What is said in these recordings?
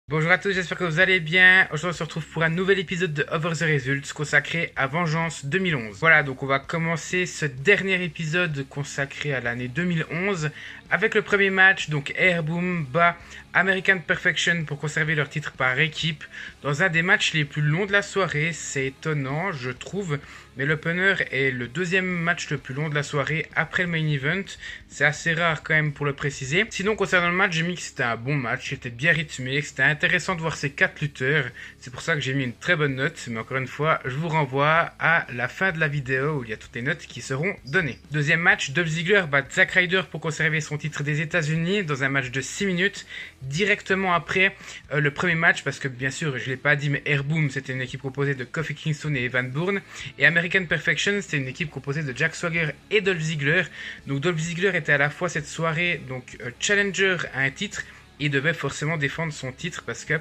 Bonjour à tous, j'espère que vous allez bien. Aujourd'hui on se retrouve pour un nouvel épisode de Over the Results consacré à Vengeance 2011. Voilà, donc on va commencer ce dernier épisode consacré à l'année 2011 avec le premier match, donc Airboom bat American Perfection pour conserver leur titre par équipe dans un des matchs les plus longs de la soirée. C'est étonnant, je trouve, mais l'opener est le deuxième match le plus long de la soirée après le main event. C'est assez rare quand même pour le préciser. Sinon, concernant le match, j'ai mis que c'était un bon match, c'était bien rythmé, que c'était intéressant de voir ces 4 lutteurs. C'est pour ça que j'ai mis une très bonne note, mais encore une fois, je vous renvoie à la fin de la vidéo où il y a toutes les notes qui seront données. Deuxième match, Dolph Ziggler bat Zack Ryder pour conserver son titre des États-Unis dans un match de 6 minutes, directement après le premier match, parce que bien sûr, je ne l'ai pas dit, mais Airboom, c'était une équipe composée de Kofi Kingston et Evan Bourne, et American Perfection, c'était une équipe composée de Jack Swagger et Dolph Ziggler. Donc Dolph Ziggler était à la fois cette soirée donc challenger à un titre, et devait forcément défendre son titre parce que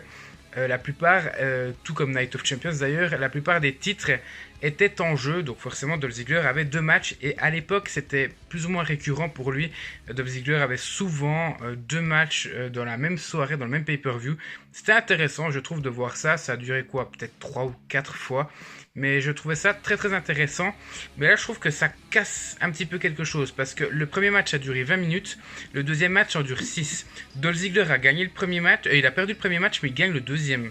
la plupart, tout comme Night of Champions d'ailleurs, la plupart des titres étaient en jeu, donc forcément Dolph Ziggler avait 2 matchs, et à l'époque c'était plus ou moins récurrent pour lui. Dolph Ziggler avait souvent 2 matchs dans la même soirée, dans le même pay-per-view. C'était intéressant, je trouve, de voir ça. Ça a duré quoi, peut-être 3 ou 4 fois, mais je trouvais ça très très intéressant. Mais là je trouve que ça casse un petit peu quelque chose, parce que le premier match a duré 20 minutes, le deuxième match en dure 6. Dolph Ziggler a gagné le premier match, il a perdu le premier match, mais il gagne le deuxième.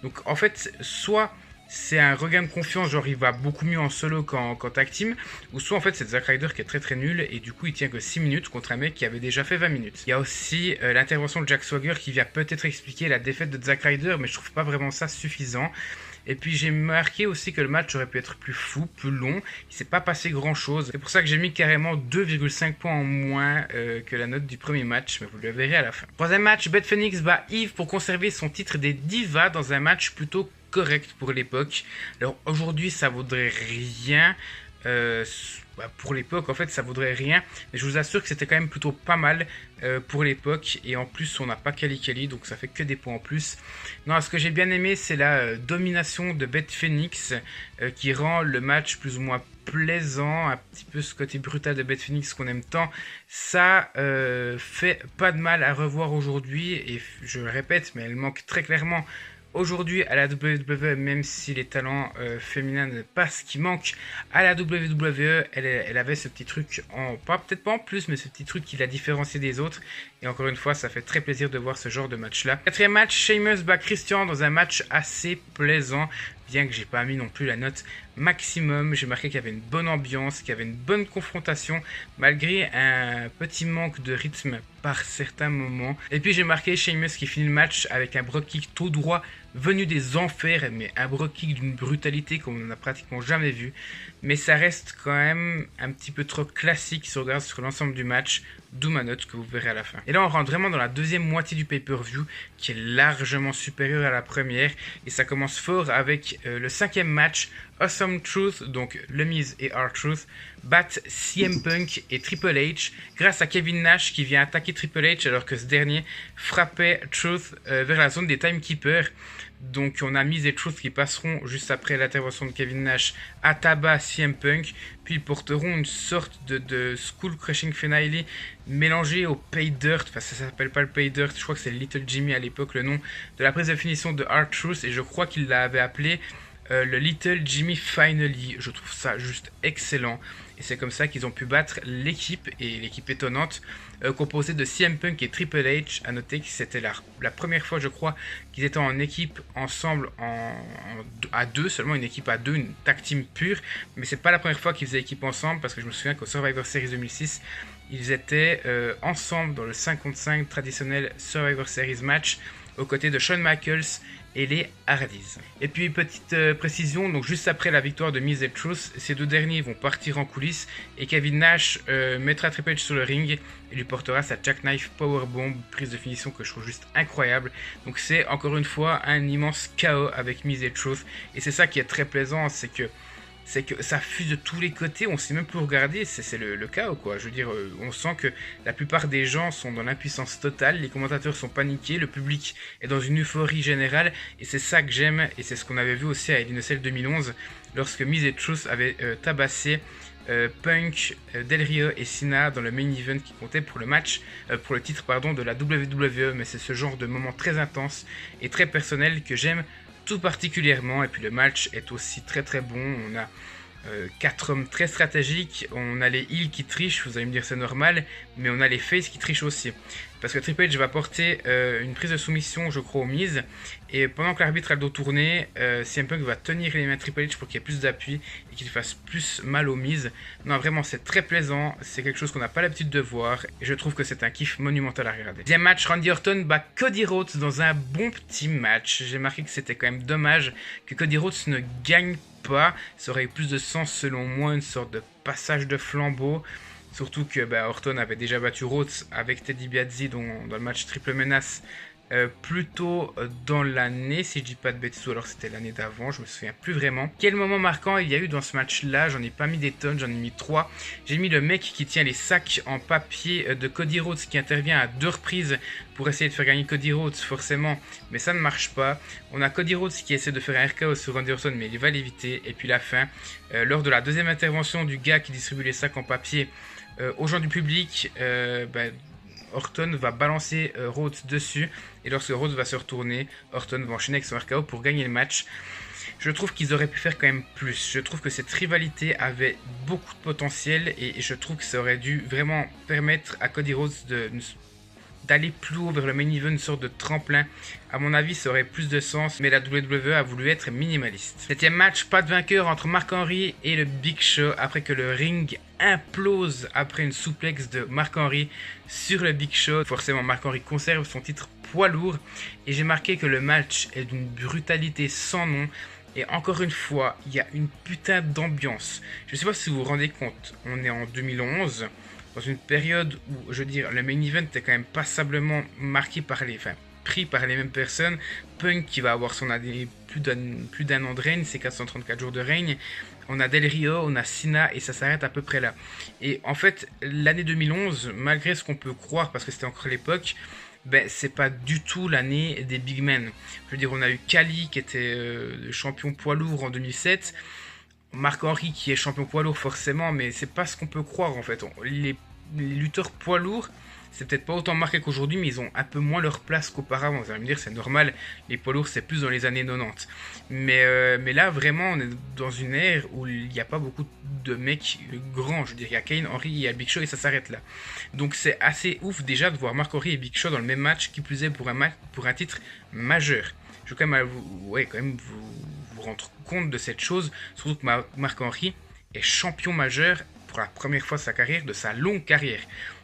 Donc en fait, soit c'est un regain de confiance, genre il va beaucoup mieux en solo qu'en tag team, ou soit en fait c'est Zack Ryder qui est très très nul, et du coup il tient que 6 minutes contre un mec qui avait déjà fait 20 minutes. Il y a aussi l'intervention de Jack Swagger qui vient peut-être expliquer la défaite de Zack Ryder, mais je trouve pas vraiment ça suffisant. Et puis j'ai marqué aussi que le match aurait pu être plus fou, plus long. Il s'est pas passé grand chose. C'est pour ça que j'ai mis carrément 2,5 points en moins que la note du premier match, mais vous le verrez à la fin. Troisième match, Beth Phoenix bat Eve pour conserver son titre des Divas dans un match plutôt correct pour l'époque. Alors aujourd'hui ça vaudrait rien. Pour l'époque, en fait, ça vaudrait rien. Mais je vous assure que c'était quand même plutôt pas mal pour l'époque. Et en plus, on n'a pas Kali, donc ça fait que des points en plus. Non, ce que j'ai bien aimé, c'est la domination de Beth Phoenix qui rend le match plus ou moins plaisant. Un petit peu ce côté brutal de Beth Phoenix qu'on aime tant. Ça fait pas de mal à revoir aujourd'hui. Et je le répète, mais elle manque très clairement aujourd'hui à la WWE, même si les talents féminins n'est pas ce qui manque à la WWE. Elle avait ce petit truc, peut-être pas en plus, mais ce petit truc qui la différenciait des autres. Et encore une fois, ça fait très plaisir de voir ce genre de match-là. Quatrième match, Sheamus bat Christian dans un match assez plaisant. Bien que j'ai pas mis non plus la note maximum, j'ai marqué qu'il y avait une bonne ambiance, qu'il y avait une bonne confrontation, malgré un petit manque de rythme par certains moments. Et puis j'ai marqué Sheamus qui finit le match avec un Brogue Kick tout droit venu des enfers, mais un Brogue Kick d'une brutalité qu'on n'a pratiquement jamais vu. Mais ça reste quand même un petit peu trop classique si on regarde sur l'ensemble du match, d'où ma note que vous verrez à la fin. Et là on rentre vraiment dans la deuxième moitié du pay-per-view qui est largement supérieure à la première, et ça commence fort avec le cinquième match. Awesome Truth, donc Le Miz et R-Truth, battent CM Punk et Triple H grâce à Kevin Nash qui vient attaquer Triple H alors que ce dernier frappait Truth vers la zone des Timekeepers. Donc on a Miz et Truth qui passeront juste après l'intervention de Kevin Nash à tabac CM Punk, puis ils porteront une sorte de Skull Crushing Finale mélangé au Pay Dirt. Enfin ça s'appelle pas le Pay Dirt, je crois que c'est Little Jimmy à l'époque le nom de la prise de finition de R-Truth, et je crois qu'il l'avait appelé le Little Jimmy Finally. Je trouve ça juste excellent, et c'est comme ça qu'ils ont pu battre l'équipe, et l'équipe étonnante composée de CM Punk et Triple H. À noter que c'était la première fois, je crois, qu'ils étaient en équipe ensemble à deux, seulement une équipe à deux, une tag team pure, mais c'est pas la première fois qu'ils faisaient équipe ensemble, parce que je me souviens qu'au Survivor Series 2006 ils étaient ensemble dans le 5 contre 5 traditionnel Survivor Series match aux côtés de Shawn Michaels et les Hardys. Et puis petite précision, donc juste après la victoire de Miz et Truth, ces deux derniers vont partir en coulisses et Kevin Nash mettra Triple H sur le ring et lui portera sa Jackknife Powerbomb, prise de finition que je trouve juste incroyable. Donc c'est encore une fois un immense chaos avec Miz et Truth, et c'est ça qui est très plaisant, c'est que ça fuse de tous les côtés, on sait même plus regarder, c'est le chaos quoi. Je veux dire, on sent que la plupart des gens sont dans l'impuissance totale, les commentateurs sont paniqués, le public est dans une euphorie générale, et c'est ça que j'aime, et c'est ce qu'on avait vu aussi à Hell in a Cell 2011, lorsque Miz et Truth avaient tabassé Punk, Del Rio et Cena dans le main event qui comptait pour le match, pour le titre pardon, de la WWE. Mais c'est ce genre de moment très intense et très personnel que j'aime tout particulièrement. Et puis le match est aussi très très bon. On a 4 hommes très stratégiques, on a les heels qui trichent, vous allez me dire c'est normal, mais on a les faces qui trichent aussi. Parce que Triple H va porter une prise de soumission, je crois, aux mises, et pendant que l'arbitre a le dos tourné, CM Punk va tenir les mains de Triple H pour qu'il y ait plus d'appui et qu'il fasse plus mal aux mises. Non, vraiment, c'est très plaisant, c'est quelque chose qu'on n'a pas l'habitude de voir, et je trouve que c'est un kiff monumental à regarder. Deuxième match, Randy Orton bat Cody Rhodes dans un bon petit match. J'ai marqué que c'était quand même dommage que Cody Rhodes ne gagne pas, ça aurait eu plus de sens selon moi, une sorte de passage de flambeau. Surtout que Orton avait déjà battu Rhodes avec Teddy Biazzi dans le match triple menace plus tôt dans l'année, si je dis pas de bêtises, ou alors c'était l'année d'avant, je me souviens plus vraiment. Quel moment marquant il y a eu dans ce match-là? J'en ai pas mis des tonnes, j'en ai mis 3. J'ai mis le mec qui tient les sacs en papier de Cody Rhodes, qui intervient à 2 reprises pour essayer de faire gagner Cody Rhodes, forcément, mais ça ne marche pas. On a Cody Rhodes qui essaie de faire un RKO sur Randy Orton, mais il va l'éviter. Et puis la fin, lors de la deuxième intervention du gars qui distribue les sacs en papier aux gens du public, Orton va balancer Rhodes dessus, et lorsque Rhodes va se retourner, Orton va enchaîner avec son RKO pour gagner le match. Je trouve qu'ils auraient pu faire quand même plus. Je trouve que cette rivalité avait beaucoup de potentiel, et je trouve que ça aurait dû vraiment permettre à Cody Rhodes d'aller plus haut vers le main event, une sorte de tremplin. À mon avis, ça aurait plus de sens, mais la WWE a voulu être minimaliste. 7e match, pas de vainqueur entre Mark Henry et le Big Show, après que le ring implose après une souplex de Mark Henry sur le Big Show. Forcément, Mark Henry conserve son titre poids lourd, et j'ai marqué que le match est d'une brutalité sans nom. Et encore une fois, il y a une putain d'ambiance. Je ne sais pas si vous vous rendez compte, on est en 2011, dans une période où, je veux dire, le main event est quand même passablement marqué par pris par les mêmes personnes. Punk qui va avoir son année, plus d'un an de règne, c'est 434 jours de règne. On a Del Rio, on a Cena, et ça s'arrête à peu près là. Et en fait, l'année 2011, malgré ce qu'on peut croire, parce que c'était encore l'époque, c'est pas du tout l'année des big men. Je veux dire, on a eu Khali qui était champion poids lourd en 2007. Mark Henry qui est champion poids lourd forcément, mais c'est pas ce qu'on peut croire en fait. Les lutteurs poids lourds, c'est peut-être pas autant marqué qu'aujourd'hui, mais ils ont un peu moins leur place qu'auparavant. Vous allez me dire, c'est normal, les poids lourds c'est plus dans les années 90. Mais là vraiment, on est dans une ère où il n'y a pas beaucoup de mecs grands. Je veux dire, il y a Kane, Henry et Big Show, et ça s'arrête là. Donc c'est assez ouf déjà de voir Mark Henry et Big Show dans le même match, qui plus est pour un titre majeur. Je veux quand même vous rendre compte de cette chose, surtout que Mark Henry est champion majeur pour la première fois de sa carrière, de sa longue carrière.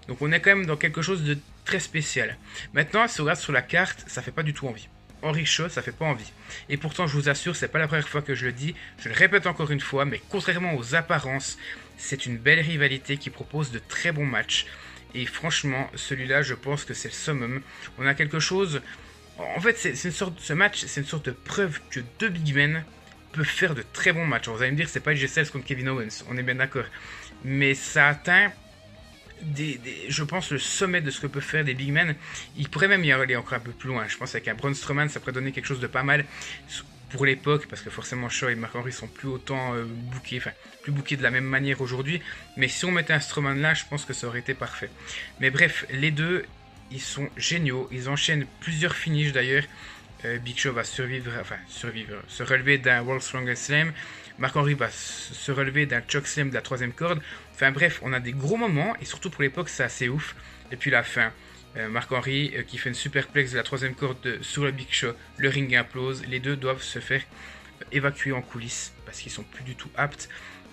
Donc on est quand même dans quelque chose de très spécial. Maintenant, si on regarde sur la carte, ça fait pas du tout envie. Henry Shaw, ça fait pas envie. Et pourtant, je vous assure, c'est pas la première fois que je le dis, je le répète encore une fois, mais contrairement aux apparences, c'est une belle rivalité qui propose de très bons matchs. Et franchement, celui-là, je pense que c'est le summum. On a quelque chose... En fait, ce match, c'est une sorte de preuve que 2 big men peuvent faire de très bons matchs. Alors, vous allez me dire, c'est pas AJ Styles contre Kevin Owens, on est bien d'accord. Mais ça atteint, je pense, le sommet de ce que peuvent faire des big men. Il pourrait même y aller encore un peu plus loin. Je pense qu'avec un Braun Strowman, ça pourrait donner quelque chose de pas mal pour l'époque, parce que forcément Shaw et Mark Henry sont plus autant bookés, plus bookés de la même manière aujourd'hui. Mais si on mettait un Strowman là, je pense que ça aurait été parfait. Mais bref, les deux... ils sont géniaux, ils enchaînent plusieurs finishes d'ailleurs. Big Show va se relever d'un World Strongest Slam. Mark Henry va se relever d'un Choke Slam de la 3ème corde. Enfin bref, on a des gros moments, et surtout pour l'époque, c'est assez ouf. Et puis la fin, Mark Henry qui fait une superplex de la 3ème corde sur le Big Show. Le ring implose, les deux doivent se faire évacuer en coulisses parce qu'ils sont plus du tout aptes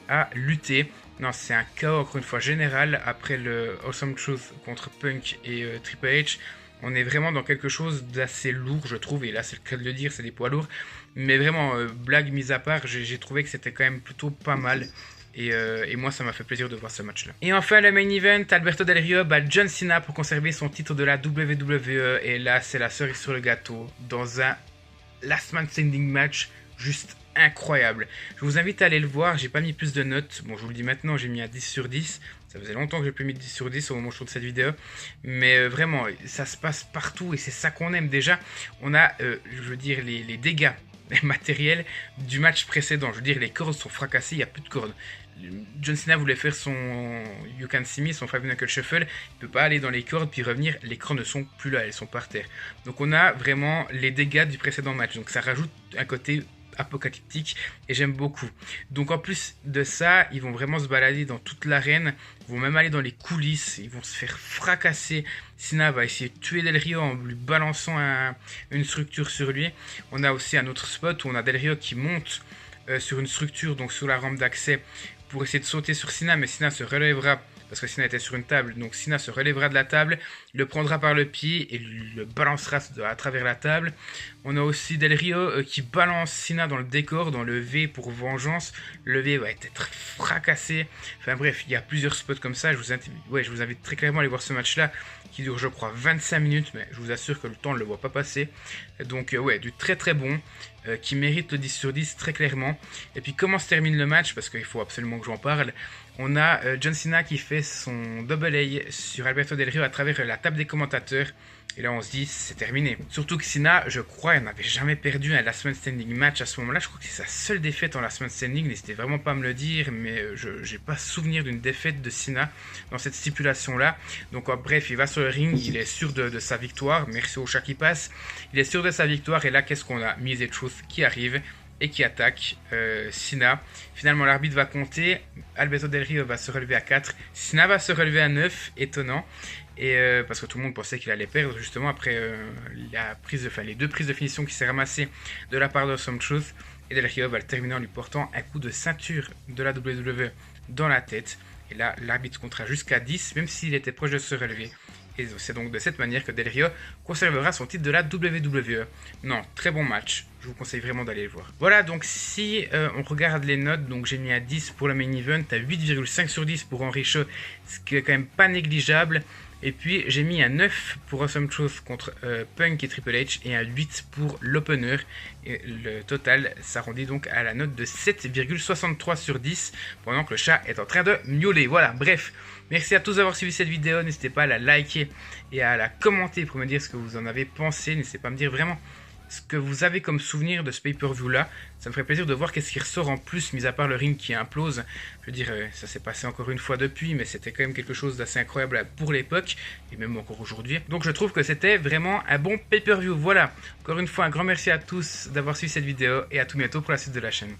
à lutter. Non, c'est un chaos encore une fois général après le Awesome Truth contre Punk et Triple H. On est vraiment dans quelque chose d'assez lourd, je trouve, et là c'est le cas de le dire, c'est des poids lourds. Mais vraiment, blague mise à part, j'ai trouvé que c'était quand même plutôt pas mal. Et moi, ça m'a fait plaisir de voir ce match-là. Et enfin, le main event, Alberto Del Rio bat John Cena pour conserver son titre de la WWE. Et là, c'est la cerise sur le gâteau dans un Last Man Standing match juste incroyable. Je vous invite à aller le voir, j'ai pas mis plus de notes. Bon, je vous le dis maintenant, j'ai mis un 10 sur 10. Ça faisait longtemps que j'ai plus mis 10 sur 10 au moment où je tourne cette vidéo. Mais vraiment, ça se passe partout et c'est ça qu'on aime. Déjà, on a, je veux dire, les dégâts matériels du match précédent. Je veux dire, les cordes sont fracassées, il n'y a plus de cordes. John Cena voulait faire son You Can See Me, son Five Knuckle Shuffle, il peut pas aller dans les cordes puis revenir, les cordes ne sont plus là, elles sont par terre. Donc on a vraiment les dégâts du précédent match, donc ça rajoute un côté apocalyptique et j'aime beaucoup. Donc en plus de ça, ils vont vraiment se balader dans toute l'arène, ils vont même aller dans les coulisses, ils vont se faire fracasser. Cena va essayer de tuer Del Rio en lui balançant une structure sur lui. On a aussi un autre spot où on a Del Rio qui monte sur une structure, donc sur la rampe d'accès, pour essayer de sauter sur Cena, mais Cena se relèvera parce que Cena était sur une table, donc Cena se relèvera de la table, le prendra par le pied et le balancera à travers la table. On a aussi Del Rio qui balance Cena dans le décor, dans le V pour vengeance. Le V va être fracassé. Enfin bref, il y a plusieurs spots comme ça. Je vous invite très clairement à aller voir ce match-là qui dure je crois 25 minutes, mais je vous assure que le temps ne le voit pas passer. Donc ouais, du très très bon, qui mérite le 10 sur 10 très clairement. Et puis comment se termine le match, parce qu'il faut absolument que j'en parle. On a John Cena qui fait son double A sur Alberto Del Rio à travers la table des commentateurs. Et là, on se dit, c'est terminé. Surtout que Cena, je crois, il n'avait jamais perdu un Last Man Standing match à ce moment-là. Je crois que c'est sa seule défaite en Last Man Standing. N'hésitez vraiment pas à me le dire, mais je n'ai pas souvenir d'une défaite de Cena dans cette stipulation-là. Donc, bref, il va sur le ring, il est sûr de sa victoire. Merci au chat qui passe. Il est sûr de sa victoire. Et là, qu'est-ce qu'on a? Miz et Truth qui arrive et qui attaque Cena. Finalement, l'arbitre va compter. Alberto Del Rio va se relever à 4. Cena va se relever à 9. Étonnant. Et parce que tout le monde pensait qu'il allait perdre justement après les deux prises de finition qui s'est ramassée de la part de Some Truth. Et Del Rio va le terminer en lui portant un coup de ceinture de la WWE dans la tête. Et là, l'arbitre comptera jusqu'à 10, même s'il était proche de se relever. Et c'est donc de cette manière que Del Rio conservera son titre de la WWE. Non, très bon match. Je vous conseille vraiment d'aller le voir. Voilà, donc si on regarde les notes, donc j'ai mis à 10 pour le main event, à 8,5 sur 10 pour Henry Shaw, ce qui est quand même pas négligeable. Et puis j'ai mis un 9 pour Awesome Truth contre Punk et Triple H et un 8 pour l'opener. Et le total s'arrondit donc à la note de 7,63 sur 10 pendant que le chat est en train de miauler. Voilà, bref. Merci à tous d'avoir suivi cette vidéo. N'hésitez pas à la liker et à la commenter pour me dire ce que vous en avez pensé. N'hésitez pas à me dire vraiment ce que vous avez comme souvenir de ce pay-per-view là. Ça me ferait plaisir de voir qu'est-ce qui ressort en plus, mis à part le ring qui implose. Je veux dire, ça s'est passé encore une fois depuis, mais c'était quand même quelque chose d'assez incroyable pour l'époque, et même encore aujourd'hui. Donc je trouve que c'était vraiment un bon pay-per-view. Voilà, encore une fois un grand merci à tous d'avoir suivi cette vidéo, et à tout bientôt pour la suite de la chaîne.